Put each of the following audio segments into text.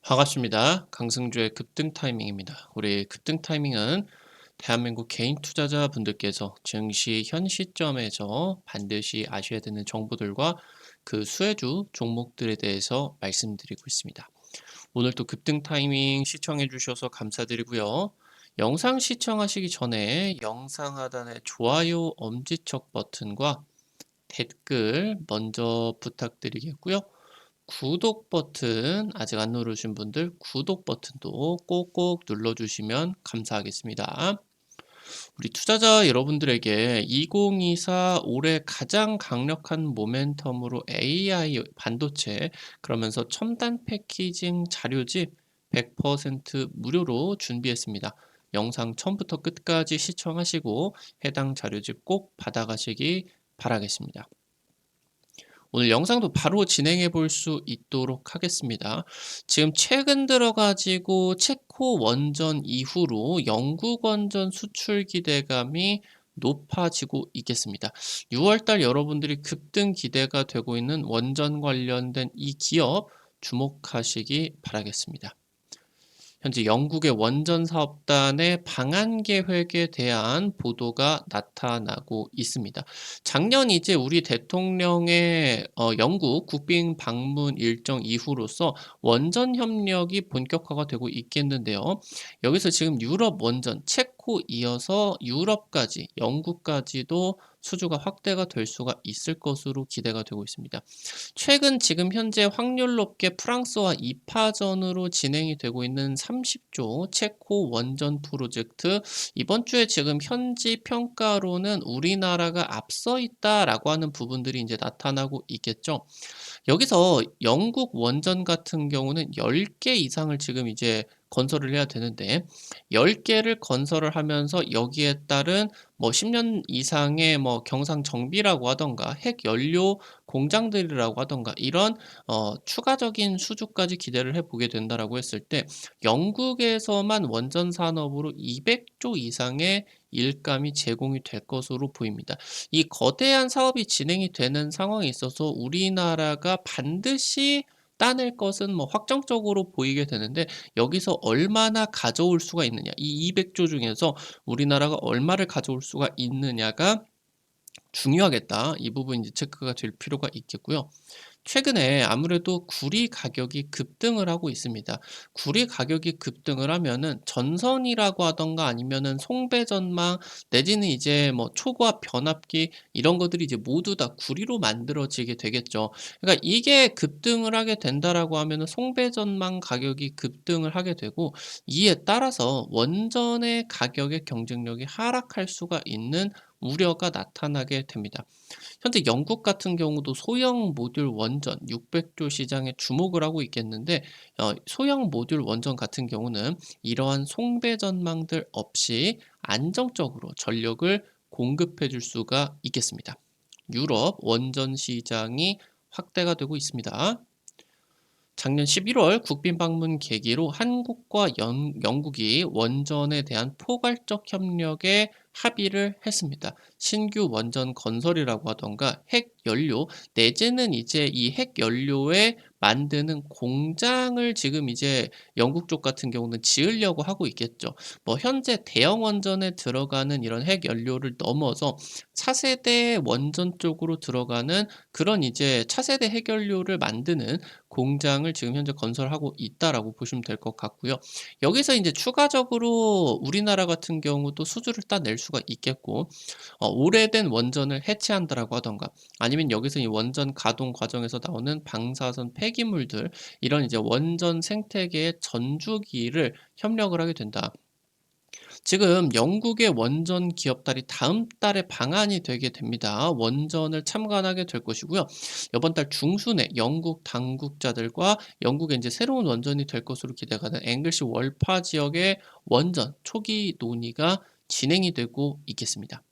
반갑습니다. 강승주의 급등 타이밍입니다. 우리 급등 타이밍은 대한민국 개인 투자자분들께서 증시 현 시점에서 반드시 아셔야 되는 정보들과 그 수혜주 종목들에 대해서 말씀드리고 있습니다. 오늘도 급등 타이밍 시청해 주셔서 감사드리고요. 영상 시청하시기 전에 영상 하단의 좋아요 엄지척 버튼과 댓글 먼저 부탁드리겠고요. 구독 버튼 아직 안 누르신 분들 구독 버튼도 꼭꼭 눌러주시면 감사하겠습니다. 우리 투자자 여러분들에게 2024 올해 가장 강력한 모멘텀으로 AI 반도체 그러면서 첨단 패키징 자료집 100% 무료로 준비했습니다. 영상 처음부터 끝까지 시청하시고 해당 자료집 꼭 받아가시기 바라겠습니다. 오늘 영상도 바로 진행해 볼 수 있도록 하겠습니다. 지금 최근 들어가지고 체코 원전 이후로 영국 원전 수출 기대감이 높아지고 있겠습니다. 6월달 여러분들이 급등 기대가 되고 있는 원전 관련된 이 기업 주목하시기 바라겠습니다. 현재 영국의 원전 사업단의 방한 계획에 대한 보도가 나타나고 있습니다. 작년 이제 우리 대통령의 영국 국빈 방문 일정 이후로서 원전 협력이 본격화가 되고 있겠는데요. 여기서 지금 유럽 원전, 체코 이어서 유럽까지, 영국까지도 수주가 확대가 될 수가 있을 것으로 기대가 되고 있습니다. 최근 지금 현재 확률 높게 프랑스와 2파전으로 진행이 되고 있는 30조 체코 원전 프로젝트, 이번 주에 지금 현지 평가로는 우리나라가 앞서 있다라고 하는 부분들이 이제 나타나고 있겠죠. 여기서 영국 원전 같은 경우는 10개 이상을 지금 이제 건설을 해야 되는데 10개를 건설을 하면서 여기에 따른 뭐 10년 이상의 뭐 경상 정비라고 하던가 핵 연료 공장들이라고 하던가 이런 추가적인 수주까지 기대를 해보게 된다라고 했을 때 영국에서만 원전 산업으로 200조 이상의 일감이 제공이 될 것으로 보입니다. 이 거대한 사업이 진행이 되는 상황에 있어서 우리나라가 반드시 따낼 것은 뭐 확정적으로 보이게 되는데 여기서 얼마나 가져올 수가 있느냐, 이 200조 중에서 우리나라가 얼마를 가져올 수가 있느냐가 중요하겠다. 이 부분 이제 체크가 될 필요가 있겠고요. 최근에 아무래도 구리 가격이 급등을 하고 있습니다. 구리 가격이 급등을 하면은 전선이라고 하던가 아니면은 송배전망 내지는 이제 뭐 초과 변압기 이런 것들이 이제 모두 다 구리로 만들어지게 되겠죠. 그러니까 이게 급등을 하게 된다라고 하면은 송배전망 가격이 급등을 하게 되고 이에 따라서 원전의 가격의 경쟁력이 하락할 수가 있는 우려가 나타나게 됩니다. 현재 영국 같은 경우도 소형 모듈 원전 600조 시장에 주목을 하고 있겠는데 소형 모듈 원전 같은 경우는 이러한 송배 전망들 없이 안정적으로 전력을 공급해 줄 수가 있겠습니다. 유럽 원전 시장이 확대가 되고 있습니다. 작년 11월 국빈 방문 계기로 한국과 영국이 원전에 대한 포괄적 협력에 합의를 했습니다. 신규 원전 건설이라고 하던가 핵 연료 내지는 이제 이 핵 연료에 만드는 공장을 지금 이제 영국 쪽 같은 경우는 지으려고 하고 있겠죠. 뭐 현재 대형 원전에 들어가는 이런 핵 연료를 넘어서 차세대 원전 쪽으로 들어가는 그런 이제 차세대 핵 연료를 만드는 공장을 지금 현재 건설하고 있다라고 보시면 될 것 같고요. 여기서 이제 추가적으로 우리나라 같은 경우도 수주를 따낼 수가 있겠고 오래된 원전을 해체한다라고 하던가 아니면 여기서 이 원전 가동 과정에서 나오는 방사선 폐기물들 이런 이제 원전 생태계의 전주기를 협력을 하게 된다. 지금 영국의 원전 기업달이 다음 달에 방한이 되게 됩니다. 원전을 참관하게 될 것이고요. 이번 달 중순에 영국 당국자들과 영국의 이제 새로운 원전이 될 것으로 기대가 되는 앵글시 월파 지역의 원전 초기 논의가 진행이 되고 있겠습니다.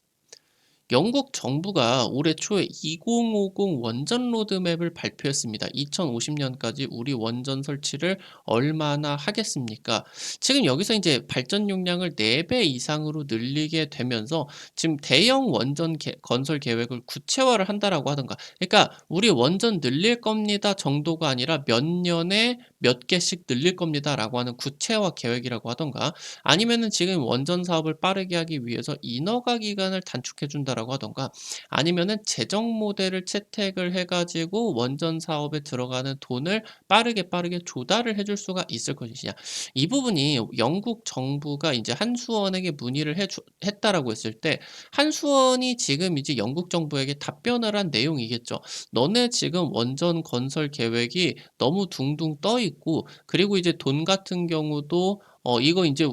영국 정부가 올해 초에 2050 원전 로드맵을 발표했습니다. 2050년까지 우리 원전 설치를 얼마나 하겠습니까? 지금 여기서 이제 발전 용량을 4배 이상으로 늘리게 되면서 지금 대형 원전 건설 계획을 구체화를 한다라고 하던가. 그러니까 우리 원전 늘릴 겁니다 정도가 아니라 몇 년에 몇 개씩 늘릴 겁니다라고 하는 구체화 계획이라고 하던가. 아니면은 지금 원전 사업을 빠르게 하기 위해서 인허가 기간을 단축해 준다라고 하던가, 아니면은 재정 모델을 채택을 해 가지고 원전 사업에 들어가는 돈을 빠르게 조달을 해줄 수가 있을 것이냐. 이 부분이 영국 정부가 이제 한수원에게 문의를 했다라고 했을 때 한수원이 지금 이제 영국 정부에게 답변을 한 내용이겠죠. "너네 지금 원전 건설 계획이 너무 둥둥 떠 있고, 그리고 이제 돈 같은 경우도 이거 인제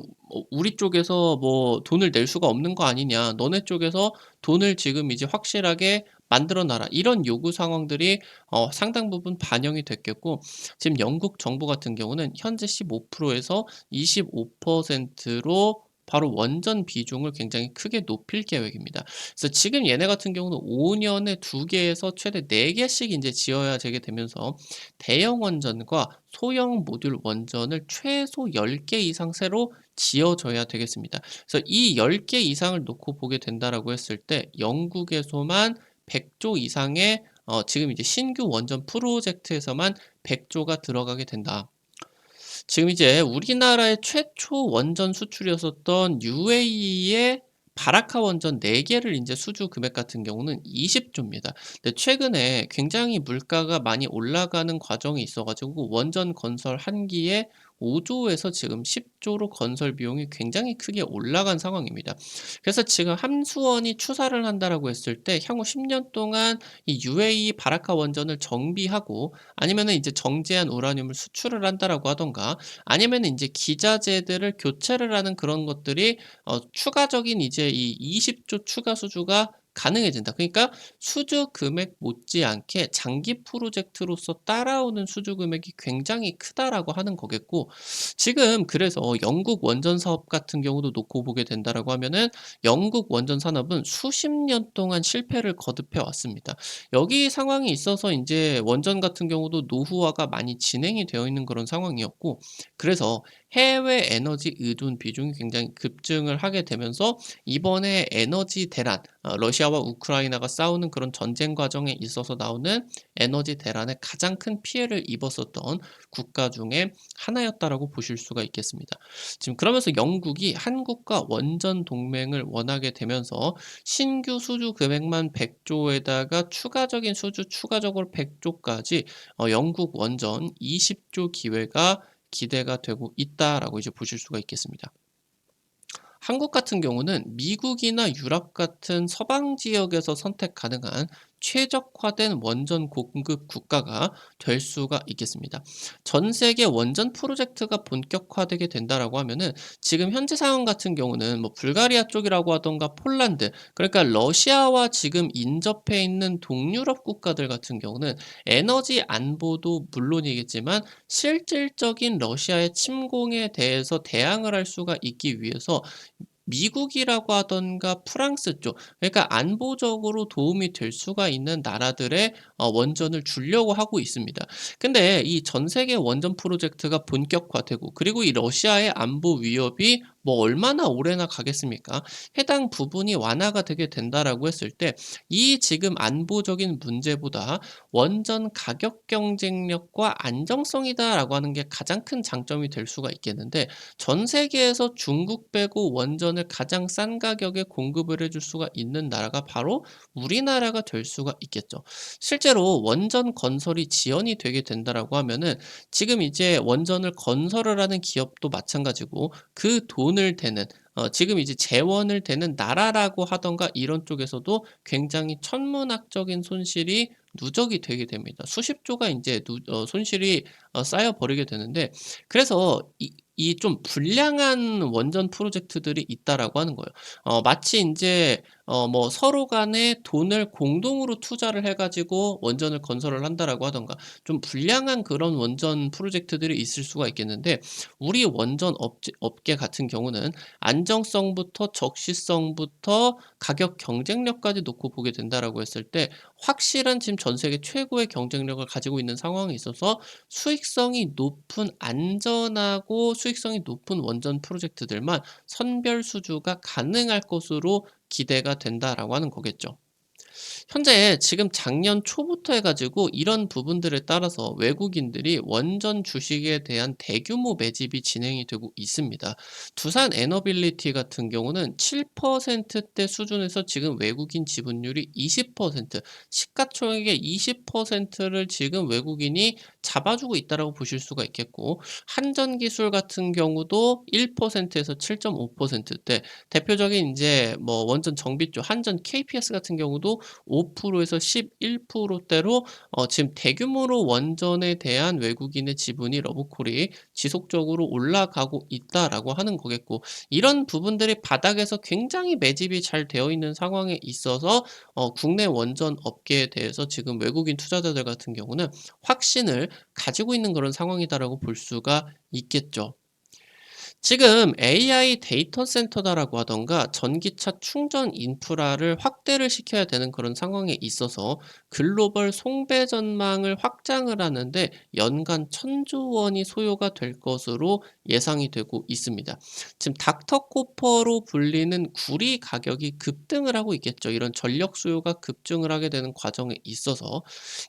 우리 쪽에서 뭐 돈을 낼 수가 없는 거 아니냐. 너네 쪽에서 돈을 지금 이제 확실하게 만들어 놔라." 이런 요구 상황들이 상당 부분 반영이 됐겠고, 지금 영국 정부 같은 경우는 현재 15% 에서 25%로 바로 원전 비중을 굉장히 크게 높일 계획입니다. 그래서 지금 얘네 같은 경우는 5 년에 2 개에서 최대 4 개씩 인제 지어야 되게 되면서 대형 원전과 소형 모듈 원전을 최소 10개 이상 새로 지어져야 되겠습니다. 그래서 이 10개 이상을 놓고 보게 된다라고 했을 때 영국에서만 100조 이상의 지금 이제 신규 원전 프로젝트에서만 100 조가 들어가게 된다. 지금 이제 우리나라의 최초 원전 수출이었었던 UAE의 바라카 원전 4 개를 인제 수주 금액 같은 경우는 20 조입니다. 근데 최근에 굉장히 물가가 많이 올라가는 과정이 있어 가지고 원전 건설 1 기에 5 조에서 지금 10 조로 건설 비용이 굉장히 크게 올라간 상황입니다. 그래서 지금 함수원이 "추사를 한다."라고 했을 때 향후 10년 동안 이 UAE 바라카 원전을 정비하고, 아니면은 이제 "정제한 우라늄을 수출을 한다."라고 하던가, 아니면은 인제 기자재들을 교체를 하는 그런 것들이 추가적인 이제 이 20조 추가 수주가 가능해진다. 그러니까 수주 금액 못지않게 장기 프로젝트로서 따라오는 수주 금액이 굉장히 크다라고 하는 거겠고, 지금 그래서 영국 원전 사업 같은 경우도 놓고 보게 된다라고 하면은 영국 원전 산업은 수십 년 동안 실패를 거듭해 왔습니다. 여기 상황이 있어서 인제 원전 같은 경우도 노후화가 많이 진행이 되어 있는 그런 상황이었고, 그래서 해외 에너지 의존 비중이 굉장히 급증을 하게 되면서 이번에 에너지 대란, 러시아와 우크라이나가 싸우는 그런 전쟁 과정에 있어서 나오는 에너지 대란에 가장 큰 피해를 입었었던 국가 중에 하나였다라고 보실 수가 있겠습니다. 지금 그러면서 영국이 한국과 원전 동맹을 원하게 되면서 신규 수주 금액만 100 조에다가 추가적인 수주 추가적으로 100 조까지 영국 원전 20조 기회가 기대가 되고 있다라고 이제 보실 수가 있겠습니다. 한국 같은 경우는 미국이나 유럽 같은 서방 지역에서 선택 가능한 최적화된 원전 공급 국가가 될 수가 있겠습니다. 전 세계 원전 프로젝트가 본격화되게 된다라고 하면은 지금 현재 상황 같은 경우는 뭐 불가리아 쪽이라고 하던가 폴란드, 그러니까 러시아와 지금 인접해 있는 동유럽 국가들 같은 경우는 에너지 안보도 물론이겠지만 실질적인 러시아의 침공에 대해서 대항을 할 수가 있기 위해서 미국이라고 하던가 프랑스 쪽, 그러니까 안보적으로 도움이 될 수가 있는 나라들의 원전을 주려고 하고 있습니다. 근데 이 전 세계 원전 프로젝트가 본격화되고, 그리고 이 러시아의 안보 위협이 뭐 얼마나 오래나 가겠습니까? 해당 부분이 완화가 되게 된다라고 했을 때 이 지금 안보적인 문제보다 원전 가격 경쟁력과 안정성이다라고 하는 게 가장 큰 장점이 될 수가 있겠는데, 전 세계에서 중국 빼고 원전을 가장 싼 가격에 공급을 해줄 수가 있는 나라가 바로 우리나라가 될 수가 있겠죠. 실제로 원전 건설이 지연이 되게 된다라고 하면은 지금 이제 원전을 건설을 하는 기업도 마찬가지고, 그 돈을 대는 지금 이제 재원을 대는 나라라고 하던가 이런 쪽에서도 굉장히 천문학적인 손실이 누적이 되게 됩니다. 수십 조가 인제 손실이 쌓여 버리게 되는데, 그래서 이 좀 불량한 원전 프로젝트들이 있다라고 하는 거예요. 마치 인제 뭐 서로 간에 돈을 공동으로 투자를 해 가지고 원전을 건설을 한다라고 하던가 좀 불량한 그런 원전 프로젝트들이 있을 수가 있겠는데 우리 원전 업계 같은 경우는 안정성부터 적시성부터 가격 경쟁력까지 놓고 보게 된다라고 했을 때 확실한 지금 전 세계 최고의 경쟁력을 가지고 있는 상황에 있어서 수익성이 높은 안전하고 수익성이 높은 원전 프로젝트들만 선별 수주가 가능할 것으로 기대가 된다라고 하는 거겠죠. 현재 지금 작년 초부터 해 가지고 이런 부분들에 따라서 외국인들이 원전 주식에 대한 대규모 매집이 진행이 되고 있습니다. 두산 에너빌리티 같은 경우는 7%대 수준에서 지금 외국인 지분율이 20%, 시가총액의 20%를 지금 외국인이 잡아주고 있다라고 보실 수가 있겠고 한전기술 같은 경우도 1%에서 7.5%대 대표적인 이제 뭐 원전 정비 쪽 한전 KPS 같은 경우도 5%에서 11%대로 지금 대규모로 원전에 대한 외국인의 지분이 러브콜이 지속적으로 올라가고 있다라고 하는 거겠고 이런 부분들이 바닥에서 굉장히 매집이 잘 되어 있는 상황에 있어서 국내 원전 업계에 대해서 지금 외국인 투자자들 같은 경우는 확신을 가지고 있는 그런 상황이다라고 볼 수가 있겠죠. 지금 AI 데이터 센터다라고 하던가 전기차 충전 인프라를 확대를 시켜야 되는 그런 상황에 있어서 글로벌 송배전망을 확장을 하는데 연간 1,000조 원이 소요가 될 것으로 예상이 되고 있습니다. 지금 닥터코퍼로 불리는 구리 가격이 급등을 하고 있겠죠. 이런 전력 수요가 급증을 하게 되는 과정에 있어서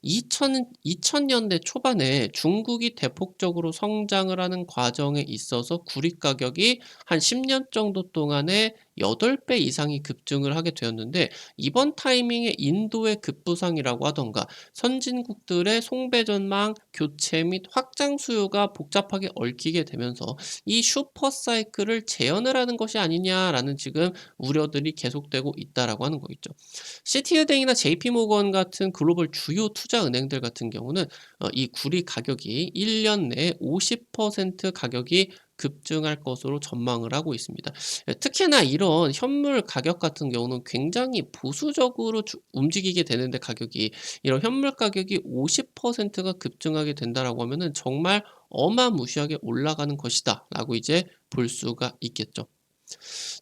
2000년대 초반에 중국이 대폭적으로 성장을 하는 과정에 있어서 구리 가격이 한 10년 정도 동안에 8배 이상이 급증을 하게 되었는데 이번 타이밍에 인도의 급부상이라고 하던가 선진국들의 송배전망 교체 및 확장 수요가 복잡하게 얽히게 되면서 이 슈퍼 사이클을 재현을 하는 것이 아니냐라는 지금 우려들이 계속되고 있다라고 하는 거겠죠. 시티은행이나 JP모건 같은 글로벌 주요 투자 은행들 같은 경우는 이 구리 가격이 1년 내에 50% 가격이 급증할 것으로 전망을 하고 있습니다. 특히나 이런 현물 가격 같은 경우는 굉장히 보수적으로 움직이게 되는데 가격이 이런 현물 가격이 50%가 급증하게 된다라고 하면은 정말 어마무시하게 올라가는 것이다라고 이제 볼 수가 있겠죠.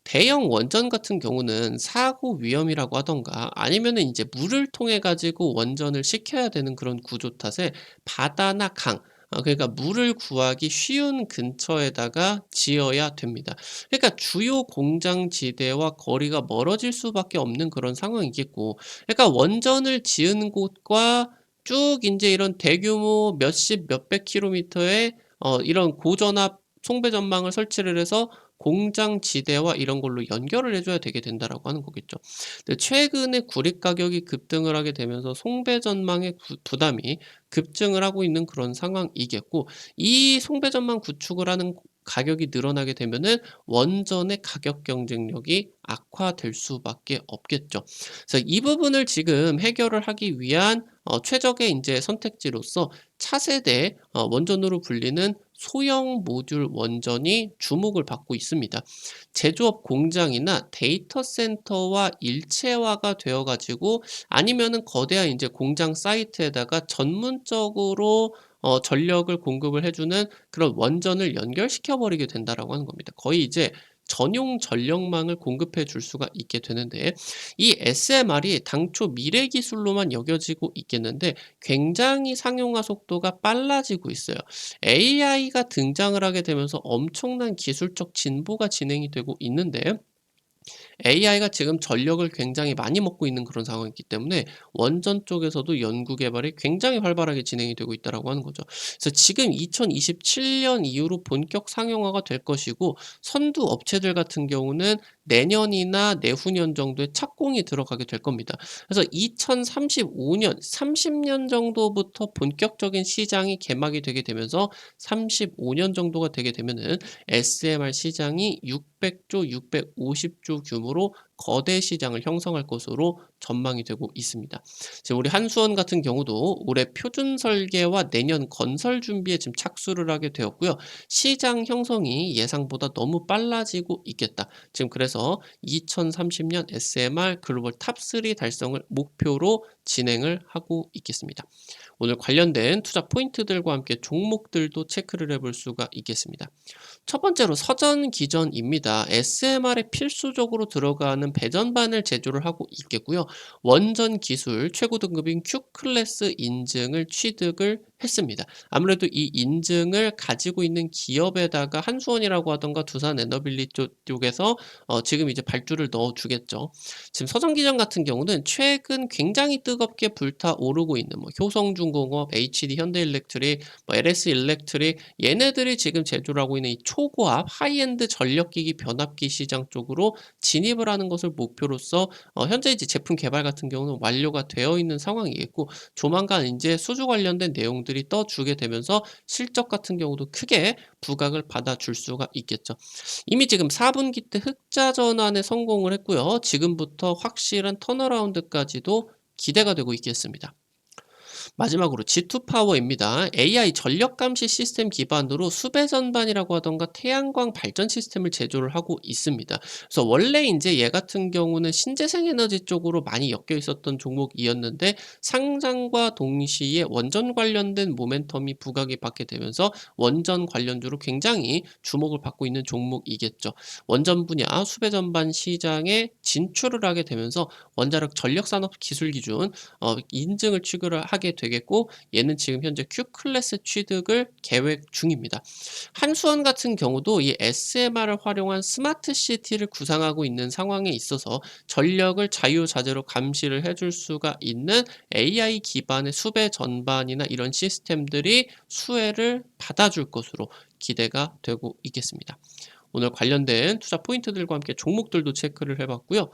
대형 원전 같은 경우는 사고 위험이라고 하던가 아니면은 이제 물을 통해 가지고 원전을 식혀야 되는 그런 구조 탓에 바다나 강 그러니까 물을 구하기 쉬운 근처에다가 지어야 됩니다. 그러니까 주요 공장지대와 거리가 멀어질 수밖에 없는 그런 상황이겠고 그러니까 원전을 지은 곳과 쭉 인제 이런 대규모 몇십 몇백 킬로미터의 이런 고전압 송배 전망을 설치를 해서 공장 지대와 이런 걸로 연결을 해 줘야 되게 된다라고 하는 거겠죠. 근데 최근에 구리 가격이 급등을 하게 되면서 송배 전망의 부담이 급증을 하고 있는 그런 상황이겠고 이 송배 전망 구축을 하는 가격이 늘어나게 되면은 원전의 가격 경쟁력이 악화될 수밖에 없겠죠. 그래서 이 부분을 지금 해결을 하기 위한 최적의 인제 선택지로서 차세대 원전으로 불리는 소형 모듈 원전이 주목을 받고 있습니다. 제조업 공장이나 데이터 센터와 일체화가 되어 가지고 아니면은 거대한 인제 공장 사이트에다가 전문적으로 전력을 공급을 해 주는 그런 원전을 연결시켜 버리게 된다라고 하는 겁니다. 거의 이제 전용 전력망을 공급해 줄 수가 있게 되는데 이 SMR이 당초 미래 기술로만 여겨지고 있겠는데 굉장히 상용화 속도가 빨라지고 있어요. AI가 등장을 하게 되면서 엄청난 기술적 진보가 진행이 되고 있는데 AI가 지금 전력을 굉장히 많이 먹고 있는 그런 상황이기 때문에 원전 쪽에서도 연구 개발이 굉장히 활발하게 진행이 되고 있다라고 하는 거죠. 그래서 지금 2027년 이후로 본격 상용화가 될 것이고 선두 업체들 같은 경우는 내년이나 내후년 정도에 착공이 들어가게 될 겁니다. 그래서 2035년, 30년 정도부터 본격적인 시장이 개막이 되게 되면서 35년 정도가 되게 되면은 SMR 시장이 600조, 650조 규모로 거대 시장을 형성할 것으로 전망이 되고 있습니다. 지금 우리 한수원 같은 경우도 올해 표준 설계와 내년 건설 준비에 지금 착수를 하게 되었고요. 시장 형성이 예상보다 너무 빨라지고 있겠다. 지금 그래서 2030년 SMR 글로벌 탑3 달성을 목표로 진행을 하고 있겠습니다. 오늘 관련된 투자 포인트들과 함께 종목들도 체크를 해볼 수가 있겠습니다. 첫 번째로 서전 기전입니다. SMR에 필수적으로 들어가는 배전반을 제조를 하고 있겠고요. 원전 기술 최고 등급인 Q클래스 인증을 취득을 했습니다. 아무래도 이 인증을 가지고 있는 기업에다가 한수원이라고 하던가 두산 에너빌리 쪽에서 지금 이제 발주를 넣어주겠죠. 지금 서전기전 같은 경우는 최근 굉장히 뜨겁게 불타오르고 있는 뭐 효성중공업, HD 현대일렉트릭, 뭐 LS 일렉트릭 얘네들이 지금 제조를 하고 있는 이 초고압 하이엔드 전력기기 변압기 시장 쪽으로 진입을 하는 것을 목표로서 현재 이제 제품 개발 같은 경우는 완료가 되어 있는 상황이겠고 조만간 이제 수주 관련된 내용들이 떠주게 되면서 실적 같은 경우도 크게 부각을 받아줄 수가 있겠죠. 이미 지금 4분기 때 흑자 전환에 성공을 했고요. 지금부터 확실한 턴어라운드까지도 기대가 되고 있겠습니다. 마지막으로 G2파워입니다. AI 전력 감시 시스템 기반으로 수배 전반이라고 하던가 태양광 발전 시스템을 제조를 하고 있습니다. 그래서 원래 이제 얘 같은 경우는 신재생 에너지 쪽으로 많이 엮여 있었던 종목이었는데 상장과 동시에 원전 관련된 모멘텀이 부각이 받게 되면서 원전 관련주로 굉장히 주목을 받고 있는 종목이겠죠. 원전 분야 수배 전반 시장에 진출을 하게 되면서 원자력 전력산업 기술 기준 인증을 취급을 하게 되겠고 얘는 지금 현재 Q클래스 취득을 계획 중입니다. 한수원 같은 경우도 이 SMR을 활용한 스마트 시티를 구상하고 있는 상황에 있어서 전력을 자유자재로 감시를 해줄 수가 있는 AI 기반의 수배 전반이나 이런 시스템들이 수혜를 받아줄 것으로 기대가 되고 있겠습니다. 오늘 관련된 투자 포인트들과 함께 종목들도 체크를 해봤고요.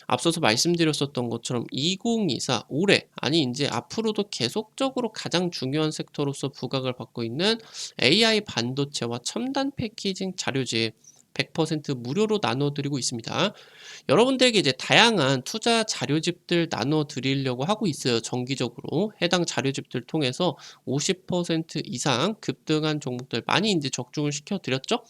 앞서서 말씀드렸었던 것처럼 2024 올해 아니 이제 앞으로도 계속적으로 가장 중요한 섹터로서 부각을 받고 있는 AI 반도체와 첨단 패키징 자료집 100% 무료로 나눠드리고 있습니다. 여러분들에게 이제 다양한 투자 자료집들 나눠드리려고 하고 있어요. 정기적으로 해당 자료집들 통해서 50% 이상 급등한 종목들 많이 이제 적중을 시켜드렸죠.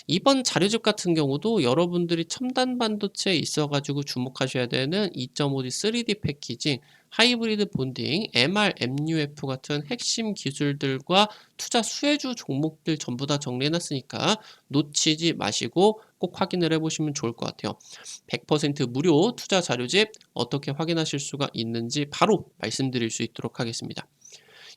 이번 자료집 같은 경우도 여러분들이 첨단 반도체에 있어가지고 주목하셔야 되는 2.5D 3D 패키징, 하이브리드 본딩, MR, MUF 같은 핵심 기술들과 투자 수혜주 종목들 전부 다 정리해놨으니까 놓치지 마시고 꼭 확인을 해보시면 좋을 것 같아요. 100% 무료 투자 자료집 어떻게 확인하실 수가 있는지 바로 말씀드릴 수 있도록 하겠습니다.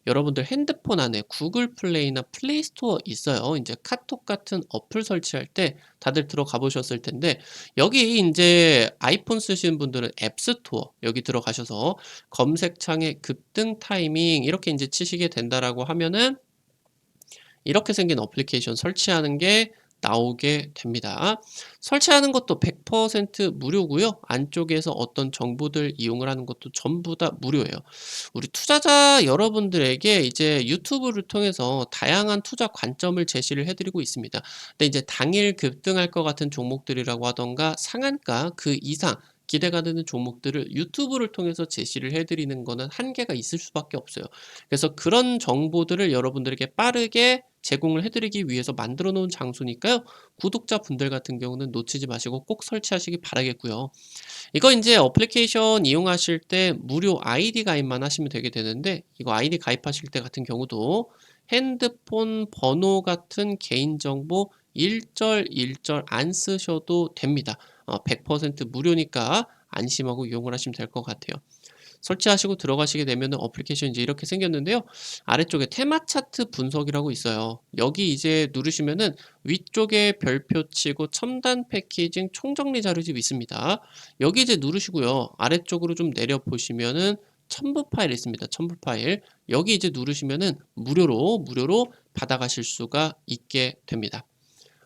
여러분들 핸드폰 안에 구글 플레이나 플레이 스토어 있어요. 이제 카톡 같은 어플 설치할 때 다들 들어가 보셨을 텐데 여기 이제 아이폰 쓰시는 분들은 앱 스토어 여기 들어가셔서 검색창에 급등 타이밍 이렇게 이제 치시게 된다라고 하면은 이렇게 생긴 어플리케이션 설치하는 게 나오게 됩니다. 설치하는 것도 100% 무료고요. 안쪽에서 어떤 정보들 이용을 하는 것도 전부 다 무료예요. 우리 투자자 여러분들에게 이제 유튜브를 통해서 다양한 투자 관점을 제시를 해드리고 있습니다. 근데 이제 당일 급등할 것 같은 종목들이라고 하던가 상한가 그 이상 기대가 되는 종목들을 유튜브를 통해서 제시를 해드리는 거는 한계가 있을 수밖에 없어요. 그래서 그런 정보들을 여러분들에게 빠르게 제공을 해드리기 위해서 만들어 놓은 장소니까요. 구독자분들 같은 경우는 놓치지 마시고 꼭 설치하시기 바라겠고요. 이거 이제 어플리케이션 이용하실 때 무료 아이디 가입만 하시면 되게 되는데 이거 아이디 가입하실 때 같은 경우도 핸드폰 번호 같은 개인정보 일절 안 쓰셔도 됩니다. 100% 무료니까 안심하고 이용을 하시면 될 것 같아요. 설치하시고 들어가시게 되면 어플리케이션이 이제 이렇게 생겼는데요. 아래쪽에 테마 차트 분석이라고 있어요. 여기 이제 누르시면은 위쪽에 별표 치고 첨단 패키징 총정리 자료집이 있습니다. 여기 이제 누르시고요. 아래쪽으로 좀 내려 보시면은 첨부 파일 있습니다. 첨부 파일. 여기 이제 누르시면은 무료로 받아가실 수가 있게 됩니다.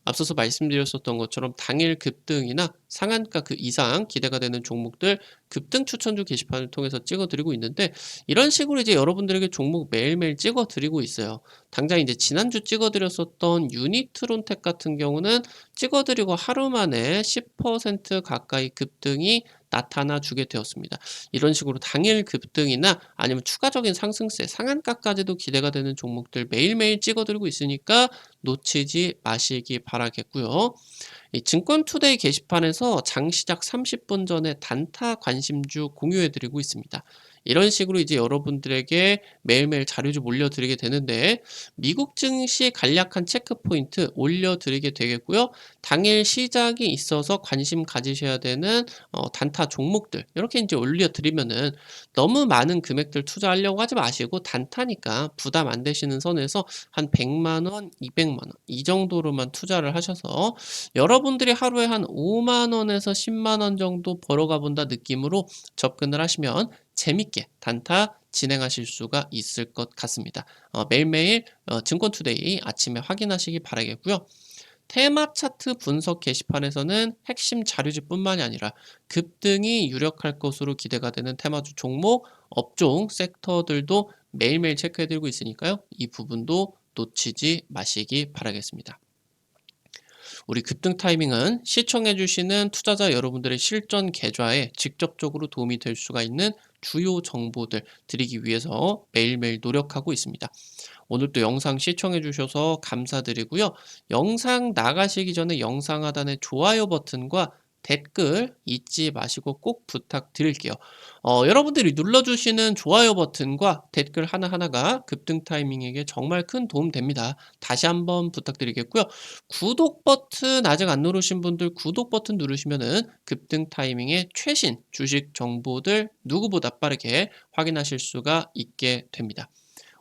앞서서 말씀드렸었던 것처럼 당일 급등이나 상한가 그 이상 기대가 되는 종목들 급등 추천주 게시판을 통해서 찍어 드리고 있는데, 이런 식으로 이제 여러분들에게 종목 매일매일 찍어 드리고 있어요. 당장 이제 지난주 찍어 드렸었던 유니트론텍 같은 경우는 찍어 드리고 하루 만에 10% 가까이 급등이 나타나 주게 되었습니다. 이런 식으로 당일 급등이나 아니면 추가적인 상승세, 상한가까지도 기대가 되는 종목들 매일매일 찍어 드리고 있으니까 놓치지 마시기 바라겠고요. 이 증권투데이 게시판에서 장 시작 30분 전에 단타 관심주 공유해 드리고 있습니다. 이런 식으로 이제 여러분들에게 매일매일 자료주 몰려드리게 되는데, 미국 증시 간략한 체크포인트 올려드리게 되겠고요. 당일 시작이 있어서 관심 가지셔야 되는 단타 종목들 이렇게 이제 올려드리면은, 너무 많은 금액들 투자하려고 하지 마시고 단타니까 부담 안 되시는 선에서 한 100만 원, 200만 원 이 정도로만 투자를 하셔서 여러분들이 하루에 한 5만 원에서 10만 원 정도 벌어가 본다 느낌으로 접근을 하시면 재밌게 단타 진행하실 수가 있을 것 같습니다. 매일매일 증권투데이 아침에 확인하시기 바라겠고요. 테마 차트 분석 게시판에서는 핵심 자료지뿐만이 아니라 급등이 유력할 것으로 기대가 되는 테마주 종목, 업종, 섹터들도 매일매일 체크해드리고 있으니까요. 이 부분도 놓치지 마시기 바라겠습니다. 우리 급등 타이밍은 시청해주시는 투자자 여러분들의 실전 계좌에 직접적으로 도움이 될 수가 있는 주요 정보들 드리기 위해서 매일매일 노력하고 있습니다. 오늘도 영상 시청해주셔서 감사드리고요. 영상 나가시기 전에 영상 하단에 좋아요 버튼과 댓글 잊지 마시고 꼭 부탁드릴게요. 여러분들이 눌러주시는 좋아요 버튼과 댓글 하나하나가 급등 타이밍에게 정말 큰 도움 됩니다. 다시 한번 부탁드리겠고요. 구독 버튼 아직 안 누르신 분들 구독 버튼 누르시면은 급등 타이밍의 최신 주식 정보들 누구보다 빠르게 확인하실 수가 있게 됩니다.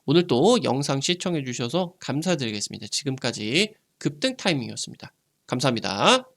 오늘도 영상 시청해 주셔서 감사드리겠습니다. 지금까지 급등 타이밍이었습니다. 감사합니다.